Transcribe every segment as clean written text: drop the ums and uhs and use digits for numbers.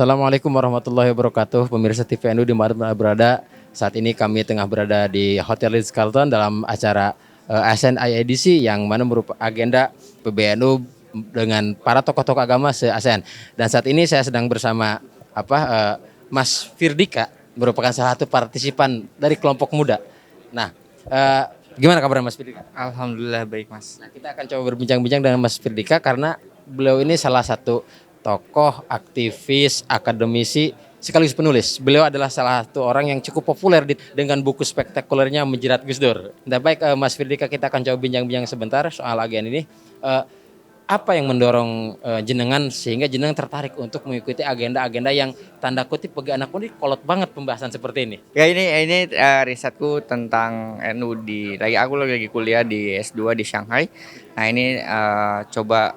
Assalamualaikum warahmatullahi wabarakatuh, pemirsa TVNU di mana berada. Saat ini kami tengah berada di Hotel Ritz-Carlton dalam acara ASEAN IIDC yang mana merupakan agenda PBNU dengan para tokoh-tokoh agama se-ASEAN. Dan saat ini saya sedang bersama Mas Firdika, merupakan salah satu partisipan dari kelompok muda. Nah, gimana kabar Mas Firdika? Alhamdulillah baik Mas. Nah, kita akan coba berbincang-bincang dengan Mas Firdika karena beliau ini salah satu tokoh, aktivis, akademisi, sekaligus penulis. Beliau adalah salah satu orang yang cukup populer dengan buku spektakulernya Menjerat Gus Dur. Nah, baik Mas Firdika, kita akan coba bincang-bincang sebentar soal agen ini. Eh, Apa yang mendorong jenengan sehingga jenengan tertarik untuk mengikuti agenda-agenda yang tanda kutip bagi anak muda kolot banget pembahasan seperti ini? Ya ini risetku tentang NU aku lagi kuliah di S2 di Shanghai. Nah ini coba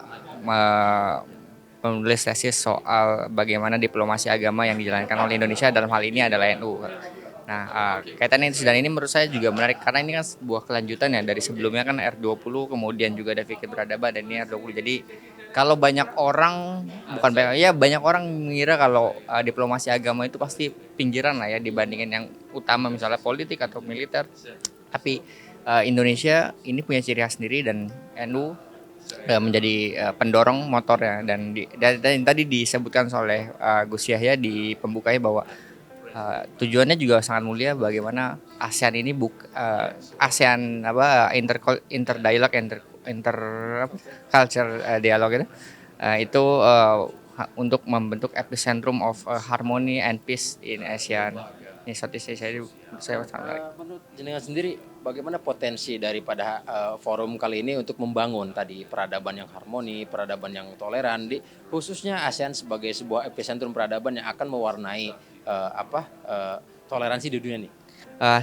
menulis tesis soal bagaimana diplomasi agama yang dijalankan oleh Indonesia dalam hal ini adalah NU. Nah, kaitan dan ini menurut saya juga menarik karena ini kan sebuah kelanjutan ya dari sebelumnya kan R20 kemudian juga ada Fikir Beradab dan ini R20. Jadi kalau banyak orang banyak orang mengira kalau diplomasi agama itu pasti pinggiran lah ya dibandingin yang utama misalnya politik atau militer. Tapi Indonesia ini punya ciri khas sendiri dan NU menjadi pendorong motor ya dan tadi disebutkan oleh Gus Yahya di pembukanya bahwa tujuannya juga sangat mulia bagaimana ASEAN ini ASEAN inter dialog inter culture dialog itu untuk membentuk epicentrum of harmony and peace in ASEAN. Ini Southeast Asia saya sangat menarik. Menurut jenengan sendiri, bagaimana potensi daripada forum kali ini untuk membangun tadi peradaban yang harmoni, peradaban yang toleran, khususnya ASEAN sebagai sebuah epicentrum peradaban yang akan mewarnai toleransi di dunia nih?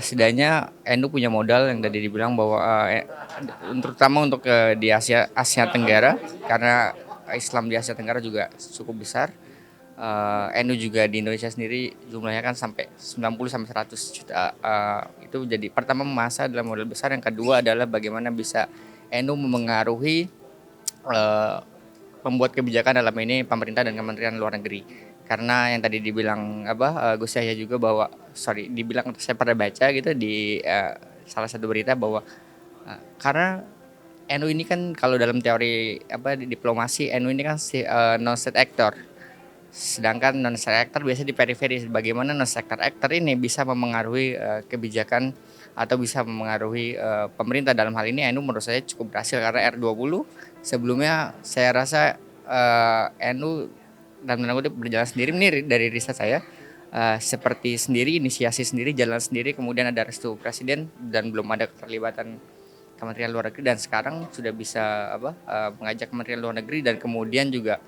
Setidaknya NU punya modal yang tadi dibilang bahwa terutama untuk di Asia Tenggara karena Islam di Asia Tenggara juga cukup besar. NU juga di Indonesia sendiri jumlahnya kan sampai 90 sampai 100 juta. Itu jadi pertama masa dalam modal besar, yang kedua adalah bagaimana bisa NU memengaruhi pembuat kebijakan dalam ini pemerintah dan Kementerian Luar Negeri. Karena yang tadi dibilang Gus Yahya juga bahwa dibilang saya pernah baca gitu di salah satu berita bahwa karena NU ini kan kalau dalam teori di diplomasi NU ini kan non state actor. Sedangkan non state actor biasa di periferi. Bagaimana non state actor ini bisa memengaruhi kebijakan atau bisa memengaruhi pemerintah dalam hal ini NU menurut saya cukup berhasil karena R20 sebelumnya saya rasa NU dan menurut berjalan sendiri ini dari riset saya seperti sendiri inisiasi sendiri jalan sendiri kemudian ada restu presiden dan belum ada keterlibatan Kementerian Luar Negeri dan sekarang sudah bisa mengajak Kementerian Luar Negeri dan kemudian juga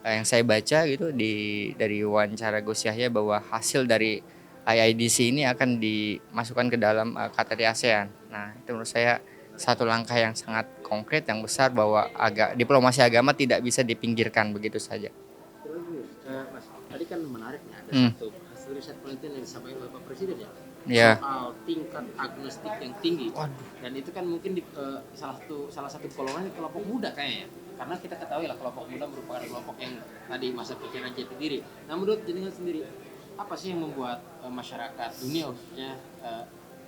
yang saya baca gitu dari wawancara Gus Yahya bahwa hasil dari IIDC ini akan dimasukkan ke dalam KTT ASEAN. Nah, itu menurut saya satu langkah yang sangat konkret yang besar bahwa diplomasi agama tidak bisa dipinggirkan begitu saja. Mas, tadi kan menarik nih ada satu hasil riset penelitian yang disampaikan oleh Pak Presiden ya. Ya. Soal tingkat agnostik yang tinggi. Dan itu kan mungkin salah satu golongan kelompok muda kayaknya. Karena kita ketahui lah kelompok muda merupakan kelompok yang tadi masa pikiran jati diri. Nah, menurut jenengan sendiri, apa sih yang membuat masyarakat dunia khususnya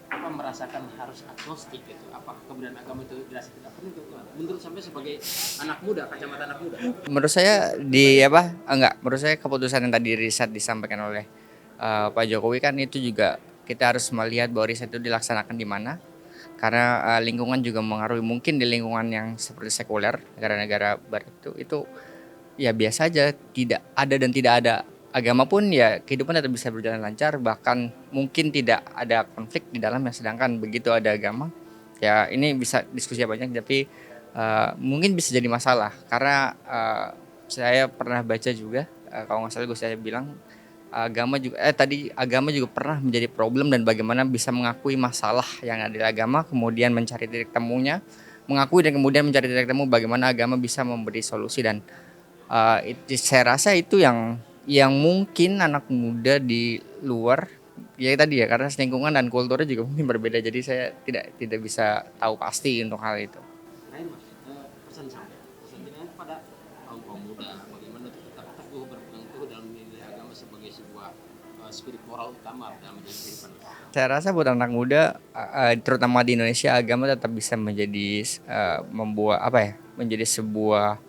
merasakan harus agnostik gitu? Apakah kemudian agama itu dirasa tidak penting? Menurut sampai sebagai anak muda, kacamata anak muda. Menurut saya menurut saya keputusan yang tadi riset disampaikan oleh Pak Jokowi kan itu juga kita harus melihat bahwa riset itu dilaksanakan di mana. Karena lingkungan juga mengaruhi, mungkin di lingkungan yang seperti sekuler negara-negara barat itu ya biasa aja, tidak ada dan tidak ada agama pun ya kehidupan tetap bisa berjalan lancar, bahkan mungkin tidak ada konflik di dalamnya. Sedangkan begitu ada agama ya ini bisa diskusi banyak tapi mungkin bisa jadi masalah karena saya pernah baca juga kalau nggak salah saya bilang agama juga pernah menjadi problem dan bagaimana bisa mengakui masalah yang ada di agama kemudian mencari titik temunya, mengakui dan kemudian mencari titik temu bagaimana agama bisa memberi solusi dan saya rasa itu yang mungkin anak muda di luar ya tadi ya karena lingkungan dan kulturnya juga mungkin berbeda, jadi saya tidak bisa tahu pasti untuk hal itu. Lain Mas, pesan jenengan kepada kaum muda bagaimana untuk tetap teguh berpegang teguh dalam nilai agama spirit moral utama dalam menjalani kehidupan? Saya rasa buat anak muda, terutama di Indonesia, agama tetap bisa menjadi membuat apa ya, menjadi sebuah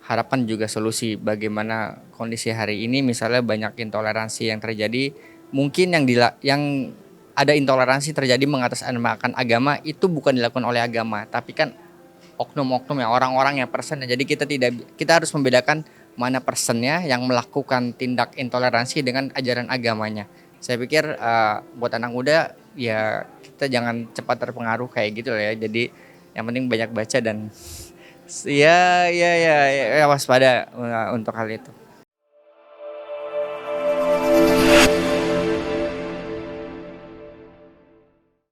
harapan juga solusi bagaimana kondisi hari ini. Misalnya banyak intoleransi yang terjadi, mungkin yang ada intoleransi terjadi mengatasnamakan agama itu bukan dilakukan oleh agama, tapi kan oknum-oknum ya, orang-orang yang person. Jadi kita harus membedakan mana personnya yang melakukan tindak intoleransi dengan ajaran agamanya. Saya pikir buat anak muda ya kita jangan cepat terpengaruh kayak gitu lah ya. Jadi yang penting banyak baca dan ya waspada untuk hal itu.